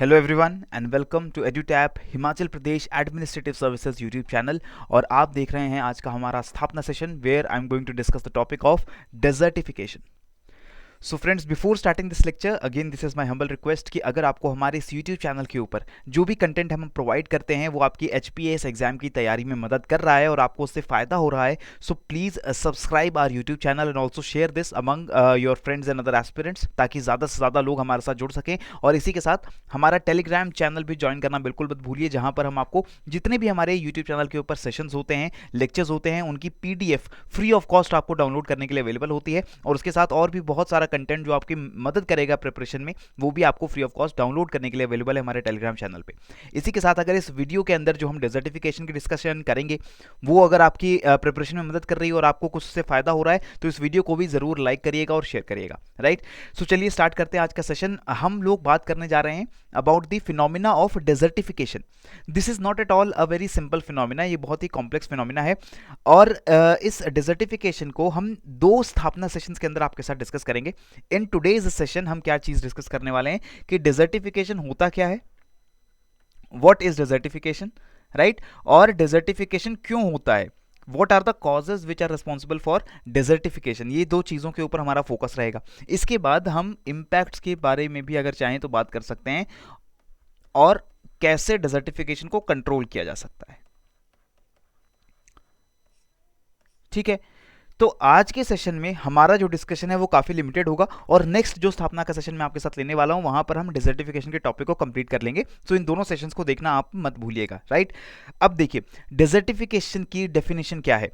Hello everyone and welcome to Edutap Himachal Pradesh administrative services YouTube channel. और आप देख रहे हैं आज का हमारा स्थापना session where I am going to discuss the topic of desertification. So friends, before starting this lecture again this is my humble request कि अगर आपको हमारे इस यूट्यूब चैनल के ऊपर जो भी कंटेंट हम प्रोवाइड करते हैं वो आपकी HPAS एग्जाम की तैयारी में मदद कर रहा है और आपको उससे फ़ायदा हो रहा है, so please subscribe our YouTube channel and also share this among your friends and other aspirants, ताकि ज़्यादा से ज़्यादा लोग हमारे साथ जुड़ सकें। और इसी के साथ हमारा टेलीग्राम चैनल भी ज्वाइन करना बिल्कुल मत भूलिए, जहाँ पर हम आपको जितने भी हमारे यूट्यूब चैनल के ऊपर सेशंस होते हैं, लेक्चर्स होते हैं, उनकी PDF फ्री ऑफ कॉस्ट आपको डाउनलोड करने के लिए अवेलेबल होती है। और उसके साथ और भी बहुत सारा कंटेंट जो आपकी मदद करेगा प्रिपरेशन में, वो भी आपको फ्री ऑफ कॉस्ट डाउनलोड करने के लिए अवेलेबल है हमारे टेलीग्राम चैनल पे। इसी के साथ अगर इस वीडियो के अंदर जो हम डेजर्टिफिकेशन की डिस्कशन करेंगे वो अगर आपकी प्रिपरेशन में मदद कर रही है और आपको कुछ उससे फायदा हो रहा है, तो इस वीडियो को भी जरूर लाइक करिएगा और शेयर करिएगा, राइट। सो चलिए स्टार्ट करते हैं आज का सेशन। हम लोग बात करने जा रहे हैं about the phenomena of desertification. This is not at all a very simple phenomena, ये बहुत ही कॉम्प्लेक्स फिनोमिना है। और इस डेजर्टिफिकेशन को हम दो स्थापना सेशंस के अंदर आपके साथ डिस्कस करेंगे। इन टुडेज सेशन हम क्या चीज डिस्कस करने वाले हैं कि डेजर्टिफिकेशन होता क्या है, व्हाट इज डेजर्टिफिकेशन, राइट, और डेजर्टिफिकेशन क्यों होता है, what are the causes which are responsible for desertification. ये दो चीज़ों के ऊपर हमारा फोकस रहेगा। इसके बाद हम इम्पैक्ट्स के बारे में भी अगर चाहें तो बात कर सकते हैं और कैसे डेजर्टिफिकेशन को कंट्रोल किया जा सकता है, ठीक है। तो आज के सेशन में हमारा जो डिस्कशन है वो काफी लिमिटेड होगा और नेक्स्ट जो स्थापना का सेशन मैं आपके साथ लेने वाला हूं वहां पर हम डेजर्टिफिकेशन के टॉपिक को कंप्लीट कर लेंगे। सो इन दोनों सेशंस को देखना आप मत भूलिएगा, राइट। अब देखिए डेजर्टिफिकेशन की डेफिनेशन क्या है।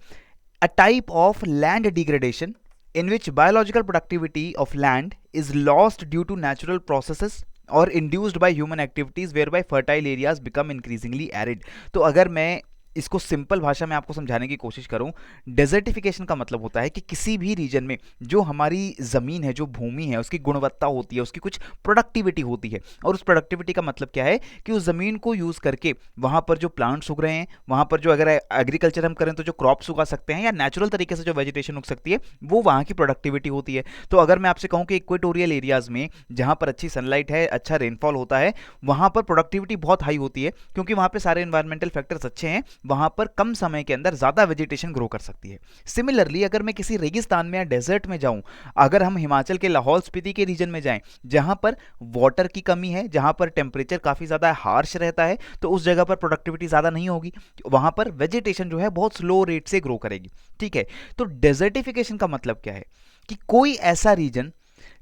A type of land degradation in which biological productivity of land is lost due to natural processes or induced by human activities whereby fertile areas become increasingly arid। तो अगर मैं इसको simple भाषा में आपको समझाने की कोशिश करूं, डेजर्टिफिकेशन का मतलब होता है कि किसी भी रीजन में जो हमारी ज़मीन है, जो भूमि है, उसकी गुणवत्ता होती है, उसकी कुछ प्रोडक्टिविटी होती है। और उस प्रोडक्टिविटी का मतलब क्या है कि उस ज़मीन को यूज़ करके वहाँ पर जो प्लांट्स उग रहे हैं, वहाँ पर जो अगर एग्रीकल्चर हम करें तो जो क्रॉप्स उगा सकते हैं या नेचुरल तरीके से जो वेजिटेशन उग सकती है, वो वहाँ की प्रोडक्टिविटी होती है। तो अगर मैं आपसे कहूँ कि इक्वेटोरियल एरियाज़ में जहाँ पर अच्छी सनलाइट है, अच्छा रेनफॉल होता है, वहाँ पर प्रोडक्टिविटी बहुत हाई होती है, क्योंकि वहाँ पर सारे एनवायरमेंटल फैक्टर्स अच्छे हैं, वहां पर कम समय के अंदर ज्यादा वेजिटेशन ग्रो कर सकती है। सिमिलरली अगर मैं किसी रेगिस्तान में या डेजर्ट में जाऊं, अगर हम हिमाचल के लाहौल स्पीति के रीजन में जाएं जहां पर वाटर की कमी है, जहां पर टेम्परेचर काफी ज्यादा हार्श रहता है, तो उस जगह पर प्रोडक्टिविटी ज्यादा नहीं होगी, वहां पर वेजिटेशन जो है बहुत स्लो रेट से ग्रो करेगी, ठीक है। तो डेजर्टिफिकेशन का मतलब क्या है कि कोई ऐसा रीजन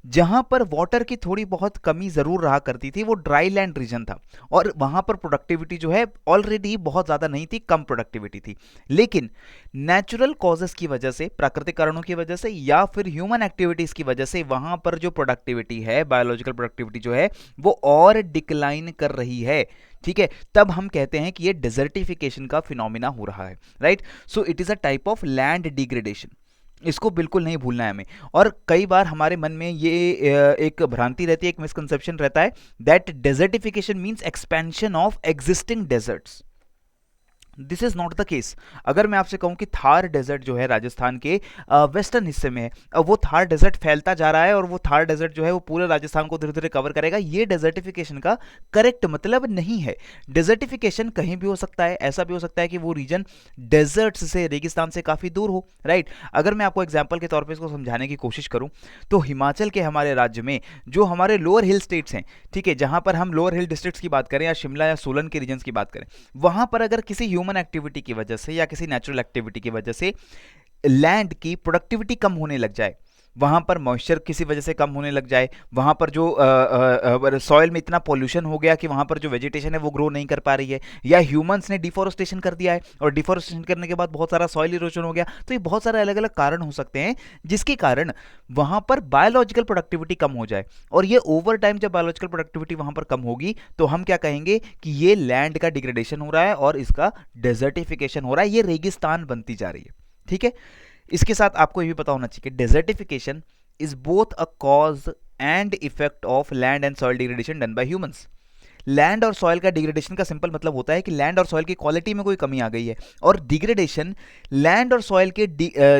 जहां पर वाटर की थोड़ी बहुत कमी जरूर रहा करती थी, वो ड्राई लैंड रीजन था और वहां पर प्रोडक्टिविटी जो है ऑलरेडी बहुत ज्यादा नहीं थी, कम प्रोडक्टिविटी थी। लेकिन नेचुरल कॉजेस की वजह से, प्राकृतिक कारणों की वजह से या फिर ह्यूमन एक्टिविटीज की वजह से वहां पर जो प्रोडक्टिविटी है, बायोलॉजिकल प्रोडक्टिविटी जो है, वो और डिक्लाइन कर रही है, ठीक है। तब हम कहते हैं कि ये डेजर्टिफिकेशन का फिनोमिना हो रहा है, right. So it is a type of land degradation, इसको बिल्कुल नहीं भूलना है हमें। और कई बार हमारे मन में ये एक भ्रांति रहती है, एक मिसकंसेप्शन रहता है that desertification means expansion of existing deserts. This is not the case. अगर मैं आपसे कहूं कि थार डेजर्ट जो है राजस्थान के वेस्टर्न हिस्से में है, वो थार डेजर्ट फैलता जा रहा है और वो थार डेजर्ट जो है वो पूरे राजस्थान को धीरे धीरे कवर करेगा, ये डेजर्टिफिकेशन का करेक्ट मतलब नहीं है। डेजर्टिफिकेशन कहीं भी हो सकता है, ऐसा भी हो सकता है कि वो रीजन डेजर्ट से, रेगिस्तान से काफी दूर हो, राइट। अगर मैं आपको एग्जाम्पल के तौर पर इसको समझाने की कोशिश करूं तो हिमाचल के हमारे राज्य में जो हमारे लोअर हिल स्टेट्स हैं, ठीक है, जहां पर हम लोअर हिल डिस्ट्रिक्ट्स की बात करें या शिमला या सोलन के रीजन की बात करें, वहां पर अगर किसी ह्यूमन एक्टिविटी की वजह से या किसी नेचुरल एक्टिविटी की वजह से लैंड की प्रोडक्टिविटी कम होने लग जाए, वहां पर मॉइस्चर किसी वजह से कम होने लग जाए, वहां पर जो सॉइल में इतना पॉल्यूशन हो गया कि वहां पर जो वेजिटेशन है वो ग्रो नहीं कर पा रही है, या ह्यूमंस ने डिफोरेस्टेशन कर दिया है और डिफोरेस्टेशन करने के बाद बहुत सारा सॉइल इरोजन हो गया, तो ये बहुत सारे अलग अलग कारण हो सकते हैं जिसके कारण वहां पर बायोलॉजिकल प्रोडक्टिविटी कम हो जाए। और ये ओवर टाइम जब बायोलॉजिकल प्रोडक्टिविटी वहां पर कम होगी तो हम क्या कहेंगे कि ये लैंड का डिग्रेडेशन हो रहा है और इसका डेजर्टिफिकेशन हो रहा है, ये रेगिस्तान बनती जा रही है, ठीक है। इसके साथ आपको ये भी पता होना चाहिए कि desertification is both a cause and effect of land and soil degradation done by humans. Land और सॉइल का डिग्रेडेशन का सिंपल मतलब होता है कि लैंड और सॉइल की क्वालिटी में कोई कमी आ गई है, और डिग्रेडेशन लैंड और सॉइल के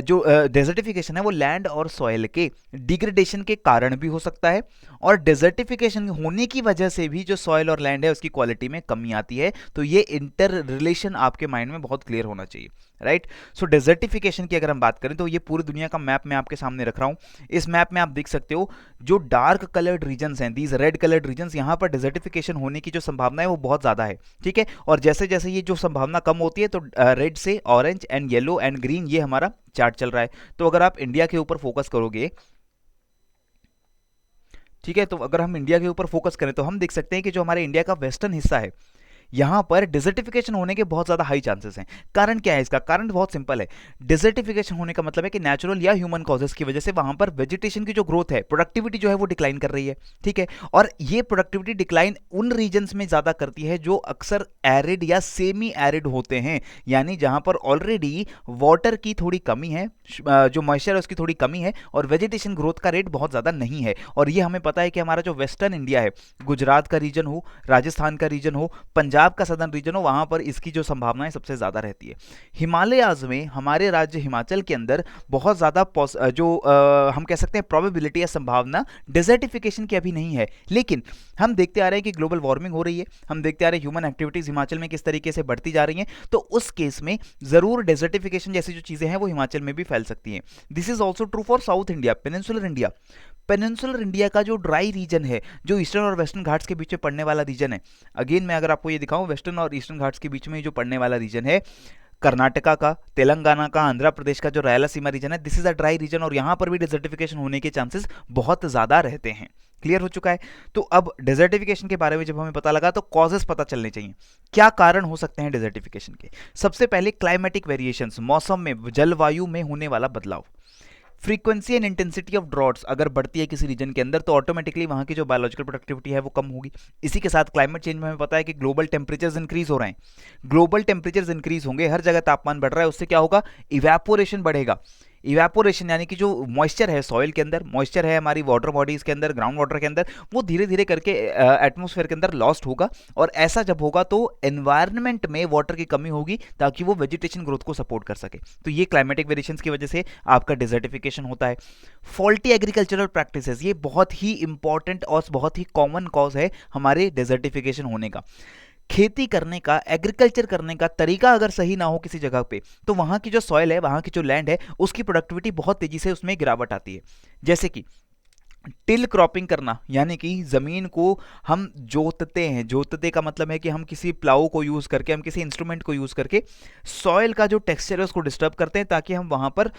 जो डेजर्टिफिकेशन है वो लैंड और सॉइल के डिग्रेडेशन के कारण भी हो सकता है, और डेजर्टिफिकेशन होने की वजह से भी जो सॉइल और लैंड है उसकी क्वालिटी में कमी आती है। तो ये इंटर रिलेशन आपके माइंड में बहुत क्लियर होना चाहिए, राइट। सो डेजर्टिफिकेशन की अगर हम बात करें तो ये पूरी दुनिया का मैप मैं आपके सामने रख रहा हूं। इस मैप में आप देख सकते हो जो डार्क कलर्ड रीजन्स हैं, दीज रेड कलर्ड रीजन्स, यहां पर डेजर्टिफिकेशन होने की जो संभावना है वो बहुत ज्यादा है, ठीक है। और जैसे जैसे ये जो संभावना कम होती है तो रेड से orange and yellow and green ये हमारा चार्ट चल रहा है। तो अगर आप इंडिया के ऊपर फोकस करोगे, ठीक है, तो अगर हम इंडिया के ऊपर फोकस करें तो हम देख सकते हैं कि जो हमारे इंडिया का वेस्टर्न हिस्सा है यहां पर डिजर्टिफिकेशन होने के बहुत ज्यादा हाई चांसेस हैं। कारण क्या है इसका? कारण बहुत सिंपल है। डिजर्टिफिकेशन होने का मतलब है कि नेचुरल या ह्यूमन कॉजेस की वजह से वहां पर वेजिटेशन की जो ग्रोथ है, प्रोडक्टिविटी जो है वो डिक्लाइन कर रही है, ठीक है। और ये प्रोडक्टिविटी डिक्लाइन उन रीजन्स में ज्यादा करती है जो अक्सर एरिड या सेमी एरिड होते हैं, यानी जहां पर ऑलरेडी वाटर की थोड़ी कमी है, जो मॉइस्चर है उसकी थोड़ी कमी है, और वेजिटेशन ग्रोथ का रेट बहुत ज्यादा नहीं है। और ये हमें पता है कि हमारा जो वेस्टर्न इंडिया है, गुजरात का रीजन हो, राजस्थान का रीजन हो, पंजाब का सदर्न रीजन हो, वहां पर इसकी जो संभावनाएं सबसे ज्यादा रहती है। हिमालयाज में हमारे राज्य हिमाचल के अंदर बहुत ज्यादा हम कह सकते हैं प्रोबेबिलिटी या संभावना डेजर्टिफिकेशन की अभी नहीं है। लेकिन हम देखते आ रहे हैं कि ग्लोबल वार्मिंग हो रही है, हम देखते आ रहे हैं ह्यूमन एक्टिविटीज हिमाचल में किस तरीके से बढ़ती जा रही हैं, तो उस केस में जरूर डेजर्टिफिकेशन जैसी जो चीजें हैं वो हिमाचल में भी फैल सकती हैं। This is also true for south India, peninsular India. Peninsular India का जो ड्राई रीजन है, जो ईस्टर्न और वेस्टर्न घाट्स के बीच में पड़ने वाला रीजन है, अगेन मैं अगर आपको ये दिखाऊं, वेस्टर्न और ईस्टर्न घाट्स के बीच में जो पड़ने वाला रीजन है, कर्नाटका का, तेलंगाना का, आंध्र प्रदेश का जो रायलसीमा रीजन है, this is a dry region, और यहां पर भी डिजर्टिफिकेशन होने के चांसेस बहुत ज्यादा रहते हैं। क्लियर हो चुका है? तो अब डिजर्टिफिकेशन के बारे में जब हमें पता लगा तो कॉजेस पता चलने चाहिए, क्या कारण हो सकते हैं डिजर्टिफिकेशन के। सबसे पहले क्लाइमेटिक वेरिएशंस, मौसम में, जलवायु में होने वाला बदलाव। Frequency and intensity of droughts अगर बढ़ती है किसी रीजन के अंदर तो ऑटोमेटिकली वहां की जो बायोलॉजिकल प्रोडक्टिविटी है वो कम होगी। इसी के साथ क्लाइमेट चेंज में हमें पता है कि ग्लोबल टेम्परेचर्स इंक्रीज हो रहे हैं, ग्लोबल टेम्परेचर्स इंक्रीज होंगे, हर जगह तापमान बढ़ रहा है, उससे क्या होगा? इवेपोरेशन बढ़ेगा। इवेपोरेशन यानी कि जो मॉइस्चर है सॉइल के अंदर, मॉइस्चर है हमारी वाटर बॉडीज के अंदर, ग्राउंड वाटर के अंदर, वो धीरे धीरे करके एटमॉस्फेयर के अंदर लॉस्ट होगा, और ऐसा जब होगा तो एनवायरनमेंट में वाटर की कमी होगी ताकि वो वेजिटेशन ग्रोथ को सपोर्ट कर सके। तो ये क्लाइमेटिक वेरिएशंस की वजह से आपका डिजर्टिफिकेशन होता है। फॉल्टी एग्रीकल्चरल प्रैक्टिसेस, ये बहुत ही इंपॉर्टेंट और बहुत ही कॉमन कॉज है हमारे डिजर्टिफिकेशन होने का। खेती करने का, एग्रीकल्चर करने का तरीका अगर सही ना हो किसी जगह पे तो वहां की जो सॉइल है, वहां की जो लैंड है, उसकी प्रोडक्टिविटी बहुत तेजी से उसमें गिरावट आती है। जैसे कि टिल क्रॉपिंग करना, यानी कि जमीन को हम जोतते हैं, जोतते का मतलब है कि हम किसी प्लाऊ को यूज करके, हम किसी इंस्ट्रूमेंट को यूज करके सॉइल का जो टेक्सचर है उसको डिस्टर्ब करते हैं ताकि हम वहां पर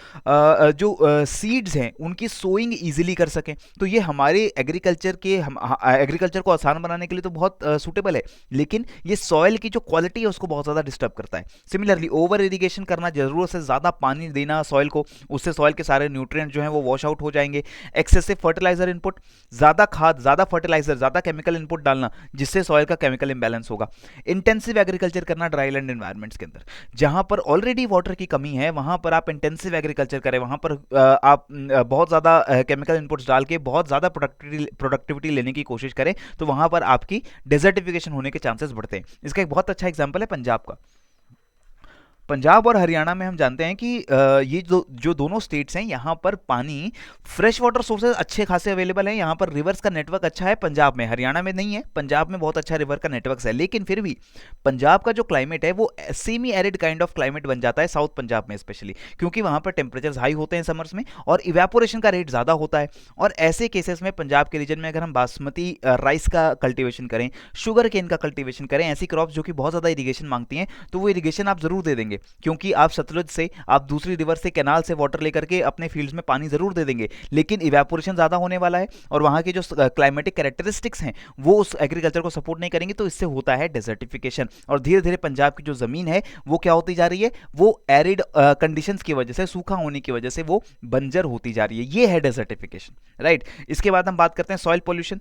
जो सीड्स हैं उनकी सोइंग इजीली कर सकें। तो ये हमारे एग्रीकल्चर को आसान बनाने के लिए तो बहुत सूटेबल है, लेकिन ये सॉइल की जो क्वालिटी है उसको बहुत ज्यादा डिस्टर्ब करता है। सिमिलरली ओवर इरिगेशन करना, जरूरत से ज्यादा पानी देना सॉइल को, उससे सॉइल के सारे न्यूट्रिएंट जो हैं वो वॉश आउट हो जाएंगे। एक्सेसिव फर्टिलाइजर इनपुट, ज्यादा खाद, ज्यादा फर्टिलाइजर, ज्यादा केमिकल इनपुट डालना जिससे सॉइल का केमिकल इंबैलेंस होगा। इंटेंसिव एग्रीकल्चर करना ड्राई लैंड एनवायरमेंट्स के अंदर, जहां पर ऑलरेडी वाटर की कमी है वहां पर आप इंटेंसिव एग्रीकल्चर करें, वहां पर आप बहुत ज्यादा केमिकल इनपुट्स डाल के बहुत ज्यादा प्रोडक्टिविटी लेने की कोशिश करें, तो वहां पर आपकी डेजर्टिफिकेशन होने के चांसेस बढ़ते हैं। इसका एक बहुत अच्छा एग्जांपल है पंजाब का। पंजाब और हरियाणा में हम जानते हैं कि ये जो दोनों स्टेट्स हैं यहाँ पर पानी, फ्रेश वाटर सोर्सेज अच्छे खासे अवेलेबल हैं, यहाँ पर रिवर्स का नेटवर्क अच्छा है पंजाब में, हरियाणा में नहीं है। पंजाब में बहुत अच्छा रिवर का नेटवर्क है, लेकिन फिर भी पंजाब का जो क्लाइमेट है वो semi arid kind of climate बन जाता है साउथ पंजाब में स्पेशली, क्योंकि वहाँ पर टेम्परेचर हाई होते हैं समर्स में और इवेपोरेशन का रेट ज़्यादा होता है। और ऐसे केसेस में पंजाब के रीजन में अगर हम बासमती राइस का कल्टिवेशन करें, शुगर केन का कल्टिवेशन करें, ऐसी क्रॉप्स जो कि बहुत ज़्यादा इरीगेशन मांगती हैं, तो वो इरीगेशन आप जरूर दे देंगे, क्योंकि आप सतलुज से, आप दूसरी रिवर से, कैनाल से वाटर लेकर के अपने फील्ड्स में पानी जरूर दे देंगे, लेकिन इवेपोरेशन ज्यादा होने वाला है और वहां के जो क्लाइमेटिक कैरेक्टरिस्टिक्स हैं वो उस एग्रीकल्चर को सपोर्ट नहीं करेंगे, तो इससे होता है डेजर्टिफिकेशन। और धीरे धीरे पंजाब की जो जमीन है वो क्या होती जा रही है, वो एरिड कंडीशंस की वजह से, सूखा होने की वजह से वो बंजर होती जा रही है। ये है डेजर्टिफिकेशन, राइट। इसके बाद हम बात करते हैं सॉइल पोल्यूशन।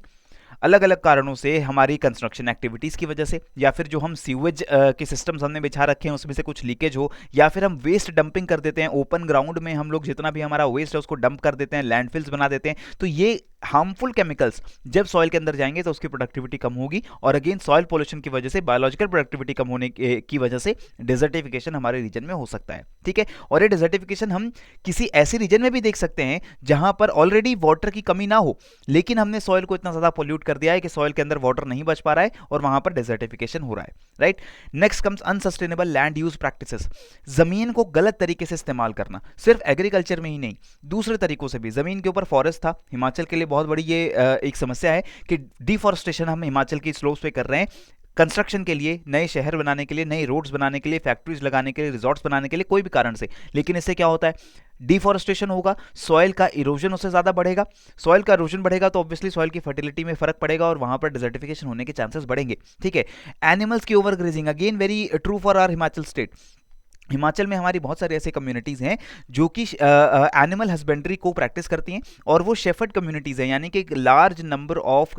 अलग अलग कारणों से, हमारी कंस्ट्रक्शन एक्टिविटीज़ की वजह से, या फिर जो हम सीवेज के सिस्टम्स हमने बिछा रखे हैं उसमें से कुछ लीकेज हो, या फिर हम वेस्ट डंपिंग कर देते हैं ओपन ग्राउंड में, हम लोग जितना भी हमारा वेस्ट है उसको डंप कर देते हैं, लैंडफिल्स बना देते हैं, तो ये हार्मफुल केमिकल्स जब सॉइल के अंदर जाएंगे तो उसकी प्रोडक्टिविटी कम होगी, और अगेन सॉइल पोल्यूशन की वजह से, बायोलॉजिकल प्रोडक्टिविटी कम होने की वजह से डिजर्टिफिकेशन हमारे रीजन में हो सकता है। ठीक है, और ये डिजर्टिफिकेशन हम किसी ऐसे रीजन में भी देख सकते हैं जहां पर ऑलरेडी वाटर की कमी ना हो, लेकिन हमने सॉइल को इतना ज्यादा पोल्यूट कर दिया है कि सॉइल के अंदर वाटर नहीं बच पा रहा है और वहां पर डिजर्टिफिकेशन हो रहा है। Right, next comes unsustainable land use practices. जमीन को गलत तरीके से इस्तेमाल करना, सिर्फ एग्रीकल्चर में ही नहीं, दूसरे तरीकों से भी। जमीन के ऊपर फॉरेस्ट था, हिमाचल के लिए बहुत बड़ी ये एक समस्या है कि डिफॉरेस्टेशन हम हिमाचल की स्लोप्स पे कर रहे हैं, कंस्ट्रक्शन के लिए, नए शहर बनाने के लिए, नई रोड्स बनाने के लिए, फैक्ट्रीज लगाने के लिए, रिजॉर्ट्स बनाने के लिए, कोई भी कारण से। लेकिन इससे क्या होता है, डिफॉरेस्टेशन होगा, सॉइल का इरोजन उससे ज्यादा बढ़ेगा, सॉइल का इरोजन बढ़ेगा तो ऑब्वियसली सॉइल की फर्टिलिटी में फर्क पड़ेगा और वहां पर डिजर्टिफिकेशन होने के चांसेस बढ़ेंगे। ठीक है, एनिमल्स की overgrazing, again very true for our Himachal state. Himachal में हमारी बहुत सारी ऐसी कम्युनिटीज़ हैं जो कि एनिमल हस्बेंड्री को प्रैक्टिस करती हैं, और वो शेफर्ड कम्युनिटीज़ हैं, यानी कि एक large number of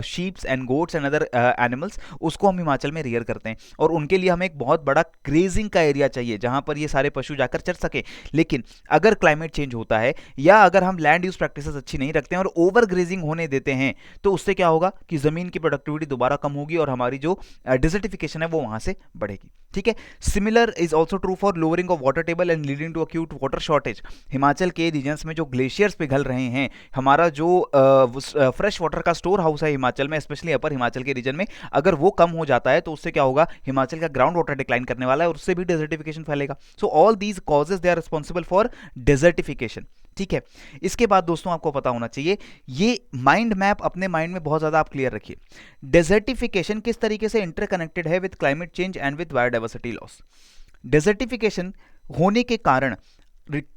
sheeps and goats and other animals, उसको हम हिमाचल में रियर करते हैं, और उनके लिए हमें एक बहुत बड़ा ग्रेजिंग का एरिया चाहिए जहां पर ये सारे पशु जाकर चर सके। लेकिन अगर क्लाइमेट चेंज होता है या अगर हम लैंड यूज प्रैक्टिसेस अच्छी नहीं रखते हैं और ओवर ग्रेजिंग होने देते हैं, तो उससे क्या होगा कि ज़मीन की प्रोडक्टिविटी दोबारा कम होगी और हमारी जो डिजर्टिफिकेशन है वो वहां से बढ़ेगी। ठीक है, similar is also true for lowering of water table and leading to acute water shortage. Himachal के रीजन्स में जो ग्लेशियर्स पिघल रहे हैं, हमारा जो फ्रेश वाटर का स्टोर हाउस है हिमाचल में, स्पेशली अपर हिमाचल के रीजन में, अगर वो कम हो जाता है तो उससे क्या होगा, हिमाचल का ग्राउंड वाटर डिक्लाइन करने वाला है और उससे भी डेजर्टिफिकेशन फैलेगा। So all these causes they are responsible for desertification. ठीक है, इसके बाद दोस्तों आपको पता होना चाहिए, ये माइंड मैप अपने माइंड में बहुत ज्यादा आप क्लियर रखिए। डेजर्टिफिकेशन किस तरीके से इंटरकनेक्टेड है with climate change and with biodiversity loss. Desertification होने के कारण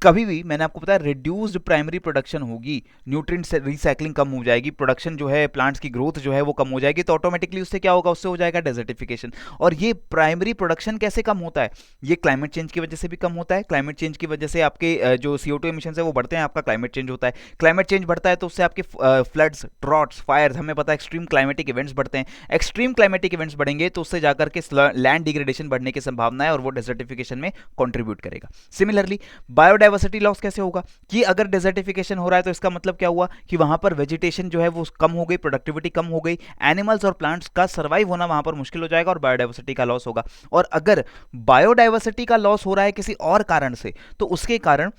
कभी भी, मैंने आपको बताया, रिड्यूस्ड प्राइमरी प्रोडक्शन होगी, न्यूट्रिएंट रिसाइकलिंग कम हो जाएगी, प्रोडक्शन जो है, प्लांट्स की ग्रोथ जो है वो कम हो जाएगी, तो ऑटोमेटिकली उससे क्या होगा, उससे हो जाएगा डेजर्टिफिकेशन। और ये प्राइमरी प्रोडक्शन कैसे कम होता है, ये क्लाइमेट चेंज की वजह से भी कम होता है। क्लाइमेट चेंज की वजह से आपके जो CO2 एमिशन है वो बढ़ते हैं, आपका क्लाइमेट चेंज होता है। क्लाइमेट चेंज बढ़ता है तो उससे आपके फ्लड्स, ड्रॉट्स, फायर्स, हमें पता है एक्सट्रीम क्लाइमेटिक इवेंट्स बढ़ते हैं। एक्सट्रीम क्लाइमेटिक इवेंट्स बढ़ेंगे तो उससे जाकर के लैंड डिग्रेडेशन बढ़ने की संभावना है और वो डेजर्टिफिकेशन में कॉन्ट्रीब्यूट करेगा। सिमिलरली बायोडाइवर्सिटी लॉस कैसे होगा, कि अगर डेजर्टिफिकेशन हो रहा है तो इसका मतलब क्या हुआ कि वहां पर वेजिटेशन जो है वो कम हो गई, प्रोडक्टिविटी कम हो गई, एनिमल्स और प्लांट्स का सर्वाइव होना वहां पर मुश्किल हो जाएगा और बायोडाइवर्सिटी का लॉस होगा। और अगर बायोडाइवर्सिटी का लॉस हो रहा है किसी और कारण से, तो उसके कारण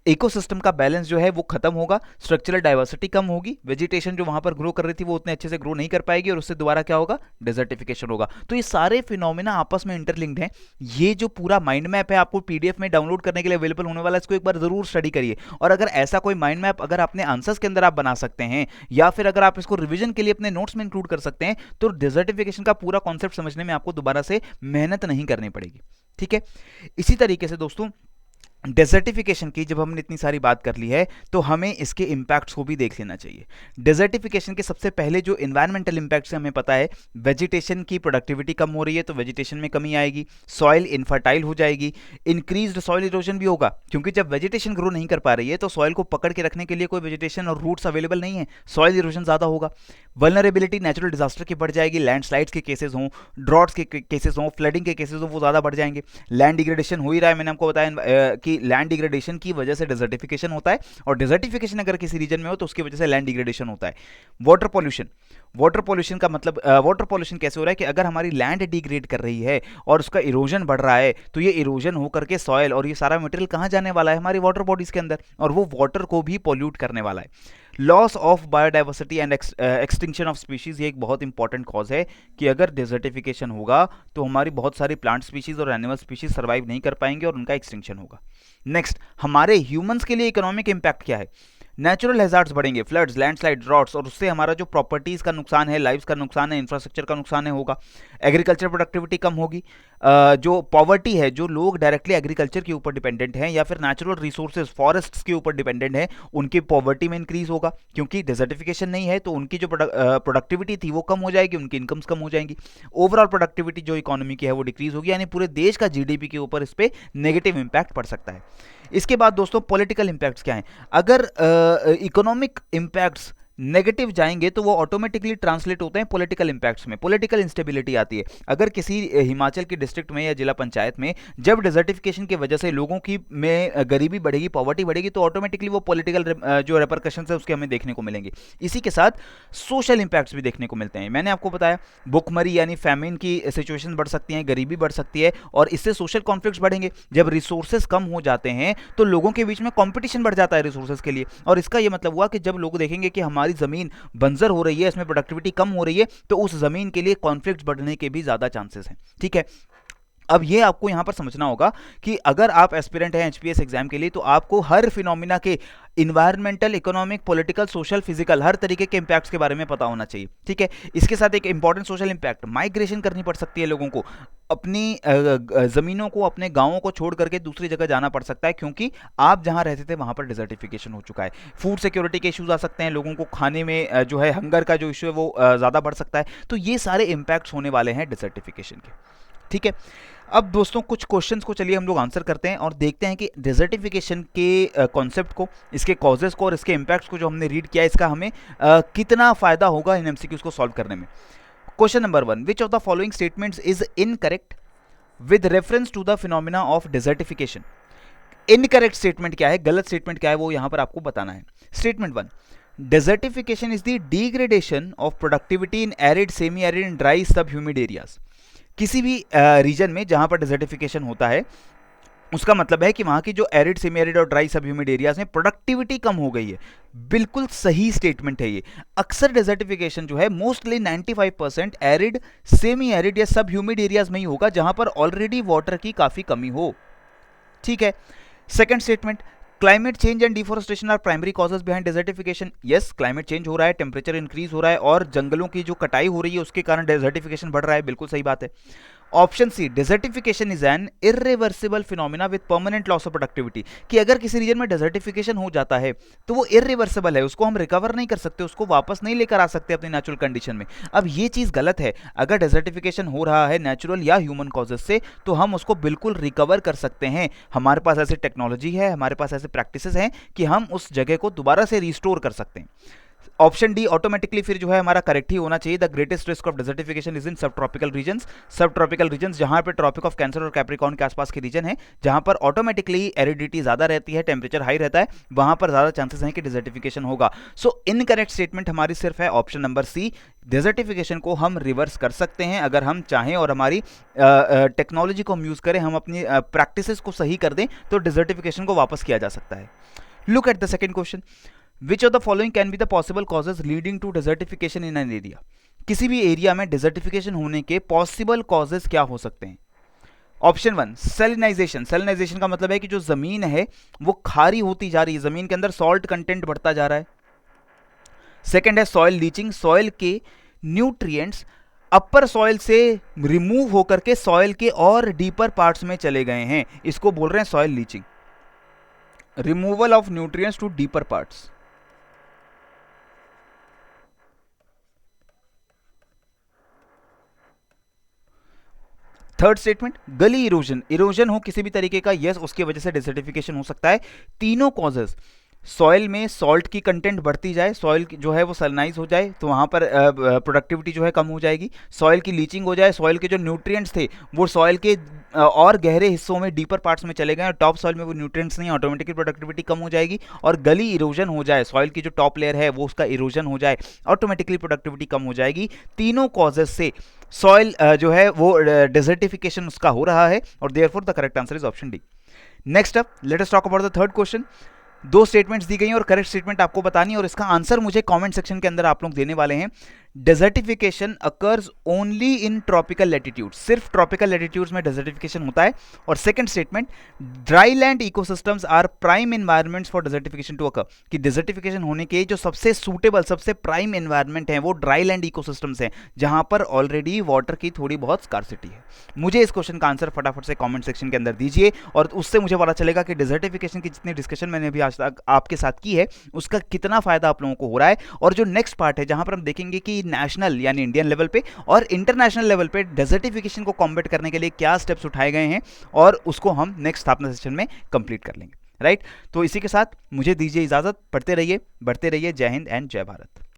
इकोसिस्टम का बैलेंस जो है वो खत्म होगा, स्ट्रक्चरल डाइवर्सिटी कम होगी, वेजिटेशन जो वहां पर ग्रो कर रही थी वो उतने अच्छे से ग्रो नहीं कर पाएगी और उससे दोबारा क्या होगा, डेजर्टिफिकेशन होगा। तो ये सारे फिनोमेना आपस में इंटरलिंक्ड हैं। ये जो पूरा माइंड मैप है आपको PDF में डाउनलोड करने के लिए अवेलेबल होने वाला है, इसको एक बार जरूर स्टडी करिए। और अगर ऐसा कोई माइंड मैप अगर अपने आंसर्स के अंदर आप बना सकते हैं या फिर अगर आप इसको रिविजन के लिए अपने नोट्स में इंक्लूड कर सकते हैं, तो डेजर्टिफिकेशन का पूरा कॉन्सेप्ट समझने में आपको दोबारा से मेहनत नहीं करनी पड़ेगी। ठीक है, इसी तरीके से दोस्तों डेजर्टिफिकेशन की जब हमने इतनी सारी बात कर ली है तो हमें इसके इंपैक्ट्स को भी देख लेना चाहिए। डेजर्टिफिकेशन के सबसे पहले जो इन्वायरमेंटल इंपैक्ट्स हमें पता है, वेजिटेशन की प्रोडक्टिविटी कम हो रही है तो वेजिटेशन में कमी आएगी, सॉइल इनफर्टाइल हो जाएगी, इंक्रीज्ड सॉइल इरोजन भी होगा, क्योंकि जब वेजिटेशन ग्रो नहीं कर पा रही है तो सॉइल को पकड़ के रखने के लिए कोई वेजिटेशन और रूट्स अवेलेबल नहीं है, सॉइल इरोजन ज्यादा होगा। वल्नरेबिलिटी नेचुरल डिजास्टर की बढ़ जाएगी, लैंडस्लाइड्स के केसेस हों, ड्रॉट्स के केसेस हों, फ्लडिंग के केसेस हों, वो ज्यादा बढ़ जाएंगे। लैंड डिग्रेडेशन हो ही रहा है, मैंने आपको बताया कि लैंड डिग्रेडेशन की वजह से डेजर्टिफिकेशन होता है, और डेजर्टिफिकेशन अगर किसी रीजन में हो तो उसकी वजह से लैंड डिग्रेडेशन होता है। वाटर पॉल्यूशन, वाटर पॉल्यूशन का मतलब वाटर पॉल्यूशन कैसे हो रहा है कि अगर हमारी लैंड डिग्रेड कर रही है और उसका इरोजन बढ़ रहा है तो ये इरोजन होकर के सॉइल और ये सारा मटेरियल कहां जाने वाला है, हमारी वाटर बॉडीज के अंदर, और वो वाटर को भी पॉल्यूट करने वाला है। Loss of biodiversity and extinction of species, ये एक बहुत इंपॉर्टेंट कॉज है कि अगर डेजर्टिफिकेशन होगा तो हमारी बहुत सारी प्लांट स्पीशीज और एनिमल स्पीशीज सर्वाइव नहीं कर पाएंगे और उनका एक्सटिंक्शन होगा। नेक्स्ट, हमारे ह्यूमंस के लिए इकोनॉमिक इंपैक्ट क्या है, नेचुरल हैजार्ड्स बढ़ेंगे, फ्लड्स, लैंडस्लाइड, ड्रॉट्स, और उससे हमारा जो प्रॉपर्टीज का नुकसान है, लाइव्स का नुकसान है, इंफ्रास्ट्रक्चर का नुकसान है होगा। एग्रीकल्चर प्रोडक्टिविटी कम होगी, जो पॉवर्टी है, जो लोग डायरेक्टली एग्रीकल्चर के ऊपर डिपेंडेंट हैं या फिर नेचुरल रिसोर्सेज फॉरेस्ट्स के ऊपर डिपेंडेंट हैं, उनकी पॉवर्टी में इंक्रीज होगा, क्योंकि डेजर्टिफिकेशन नहीं है तो उनकी जो प्रोडक्टिविटी थी वो कम हो जाएगी, उनकी इनकम्स कम हो जाएंगी। ओवरऑल प्रोडक्टिविटी जो इकोनॉमी की है वो डिक्रीज होगी, यानी पूरे देश का GDP के ऊपर इस पर नेगेटिव इंपैक्ट पड़ सकता है। इसके बाद दोस्तों पॉलिटिकल इंपैक्ट्स क्या हैं, अगर इकोनॉमिक इंपैक्ट्स नेगेटिव जाएंगे तो वो ऑटोमेटिकली ट्रांसलेट होते हैं पॉलिटिकल इंपैक्ट्स में, पॉलिटिकल इंस्टेबिलिटी आती है। अगर किसी हिमाचल की डिस्ट्रिक्ट में या जिला पंचायत में जब डिजर्टिफिकेशन की वजह से लोगों की में गरीबी बढ़ेगी, पॉवर्टी बढ़ेगी, तो ऑटोमेटिकली वो पॉलिटिकल जो रेपरकशन है उसके हमें देखने को मिलेंगे। इसी के साथ सोशल इंपैक्ट्स भी देखने को मिलते हैं। मैंने आपको बताया भुखमरी यानी फैमिन की सिचुएशन बढ़ सकती है, गरीबी बढ़ सकती है, और इससे सोशल कॉन्फ्लिक्ट्स बढ़ेंगे। जब रिसोर्सेज कम हो जाते हैं तो लोगों के बीच में कंपटीशन बढ़ जाता है रिसोर्सेज के लिए, और इसका यह मतलब हुआ कि जब लोग देखेंगे कि हमारी जमीन बंजर हो रही है, इसमें प्रोडक्टिविटी कम हो रही है, तो उस जमीन के लिए कॉन्फ्लिक्ट बढ़ने के भी ज्यादा चांसेस हैं। ठीक है, अब ये आपको यहां पर समझना होगा कि अगर आप एस्पिरेंट हैं एचपीएस एग्जाम के लिए, तो आपको हर फिनोमिना के environmental, economic, political, social, physical हर तरीके के इंपैक्ट्स के बारे में पता होना चाहिए। ठीक है, इसके साथ एक इंपॉर्टेंट सोशल इंपैक्ट, माइग्रेशन करनी पड़ सकती है लोगों को, अपनी जमीनों को, अपने गांवों को छोड़ करके दूसरी जगह जाना पड़ सकता है, क्योंकि आप जहां रहते थे वहां पर डिजर्टिफिकेशन हो चुका है। फूड सिक्योरिटी के इश्यूज आ सकते हैं, लोगों को खाने में जो है हंगर का जो इशू है वो ज़्यादा बढ़ सकता है। तो ये सारे इंपैक्ट्स होने वाले हैं डिजर्टिफिकेशन के। ठीक है, अब दोस्तों कुछ क्वेश्चंस को चलिए हम लोग आंसर करते हैं और देखते हैं कि डिजर्टिफिकेशन के कॉन्सेप्ट को, इसके कॉजेस को और इसके इंपैक्ट्स को जो हमने रीड किया इसका हमें कितना फायदा होगा इन एमसीक्यूज को सॉल्व करने में। Question number 1, which of the following statements is incorrect with reference to the phenomena of desertification. Incorrect statement क्या है, गलत स्टेटमेंट क्या है, वो यहां पर आपको बताना है। Statement 1, desertification is the degradation of productivity in arid, semi arid and dry subhumid areas। किसी भी रीजन में जहां पर डिजर्टिफिकेशन होता है उसका मतलब है कि वहां की जो एरिड, सेमी एरिड और ड्राई सब ह्यूमिड एरियाज में प्रोडक्टिविटी कम हो गई है। बिल्कुल सही स्टेटमेंट है ये। अक्सर डिजर्टिफिकेशन जो है मोस्टली 95% एरिड, सेमी एरिड या सब ह्यूमिड एरियाज में ही होगा जहां पर ऑलरेडी वाटर की काफी कमी हो। ठीक है, second statement, climate change and deforestation are primary causes behind desertification. Yes, climate change हो रहा है, टेम्परेचर इंक्रीज हो रहा है और जंगलों की जो कटाई हो रही है उसके कारण डिजर्टिफिकेशन बढ़ रहा है। बिल्कुल सही बात है। Option C, desertification is an irreversible phenomena with permanent loss of productivity. कि अगर किसी रीजन में डिजर्टिफिकेशन हो जाता है तो वो इरिवर्सिबल है, उसको हम रिकवर नहीं कर सकते, उसको वापस नहीं लेकर आ सकते अपनी नेचुरल कंडीशन में। अब ये चीज गलत है। अगर डिजर्टिफिकेशन हो रहा है नेचुरल या ह्यूमन कॉजेज से तो हम उसको बिल्कुल रिकवर कर सकते हैं। हमारे पास ऐसी टेक्नोलॉजी है, हमारे पास ऐसे प्रैक्टिसेस हैं कि हम उस जगह को दोबारा से रिस्टोर कर सकते हैं। ऑप्शन डी ऑटोमेटिकली फिर जो है हमारा करेक्ट ही होना चाहिए। The greatest risk of desertification is in सब ट्रॉपिकल रीजन्स। सब ट्रॉपिकल रीजन्स जहां पे ट्रॉपिक ऑफ कैंसर और कैप्रिकॉर्न के आसपास के रीजन है, जहां पर ऑटोमेटिकली एरिडिटी ज्यादा रहती है, टेम्परेचर हाई रहता है, वहां पर ज्यादा चांसेस हैं कि डिजर्टिफिकेशन होगा। सो इनकरेक्ट स्टेटमेंट हमारी सिर्फ है ऑप्शन नंबर सी। डिजर्टिफिकेशन को हम रिवर्स कर सकते हैं अगर हम चाहें और हमारी टेक्नोलॉजी को हम यूज करें, हम अपनी प्रैक्टिसेस को सही कर दें तो डिजर्टिफिकेशन को वापस किया जा सकता है। Look at the second question, Which of the following can be the possible causes leading to desertification in an area? किसी भी एरिया में डिजर्टिफिकेशन होने के पॉसिबल कॉजेज क्या हो सकते हैं? ऑप्शन 1, सैलिनाइजेशन। सैलिनाइजेशन का मतलब है कि जो जमीन है वो खारी होती जा रही है, जमीन के अंदर सॉल्ट कंटेंट बढ़ता जा रहा है। सेकेंड है सॉइल लीचिंग, सॉइल के न्यूट्रिएंट्स अपर सॉइल से रिमूव होकर के सॉइल के और डीपर पार्ट्स में चले गए हैं, इसको बोल रहे हैं soil leaching, removal of nutrients to deeper parts. Third statement, gully erosion, erosion हो किसी भी तरीके का, यस, उसकी वजह से डिसर्टिफिकेशन हो सकता है। तीनों कॉजेज, सॉइल में सॉल्ट की कंटेंट बढ़ती जाए, सॉइल जो है वो सैलिनाइज हो जाए तो वहाँ पर प्रोडक्टिविटी जो है कम हो जाएगी, सॉइल की लीचिंग हो जाए, सॉइल के जो न्यूट्रिएंट्स थे वो सॉइल के और गहरे हिस्सों में, डीपर पार्ट्स में चले गए और टॉप सॉइल में वो न्यूट्रिएंट्स नहीं, ऑटोमेटिकली प्रोडक्टिविटी कम हो जाएगी। और गली इरोजन हो जाए, सॉइल की जो टॉप लेयर है वो उसका इरोजन हो जाए, ऑटोमेटिकली प्रोडक्टिविटी कम हो जाएगी। तीनों कॉजेज से सॉइल जो है वो डिजर्टिफिकेशन उसका हो रहा है और therefore the correct answer is option D. Next up let us talk about the third question. दो स्टेटमेंट्स दी गई हैं और करेक्ट स्टेटमेंट आपको बतानी है और इसका आंसर मुझे कमेंट सेक्शन के अंदर आप लोग देने वाले हैं। Desertification occurs only in tropical latitude, सिर्फ ट्रॉपिकल लैटिट्यूड्स में डिजर्टिफिकेशन होता है। और second statement, dry land ecosystems are prime environments for desertification to occur, कि डिजर्टिफिकेशन होने के जो सबसे सूटेबल, सबसे प्राइम एनवायरनमेंट है वो ड्राई लैंड इकोसिस्टम्स हैं जहां पर ऑलरेडी वाटर की थोड़ी बहुत स्कार्सिटी है। मुझे इस क्वेश्चन का आंसर फटाफट से कॉमेंट सेक्शन के अंदर दीजिए और उससे मुझे पता चलेगा कि डिजर्टिफिकेशन की जितनी डिस्कशन मैंने अभी आज तक आपके साथ की है उसका कितना फायदा आप लोगों को हो रहा है। और जो नेक्स्ट पार्ट है जहां पर हम देखेंगे कि नेशनल यानी इंडियन लेवल पे और इंटरनेशनल लेवल पे डिजर्टिफिकेशन को कॉम्बैट करने के लिए क्या स्टेप्स उठाए गए हैं और उसको हम नेक्स्ट स्थापना सेशन में कंप्लीट कर लेंगे। राइट, तो इसी के साथ मुझे दीजिए इजाजत, पढ़ते रहिए, बढ़ते रहिए। जय हिंद एंड जय भारत।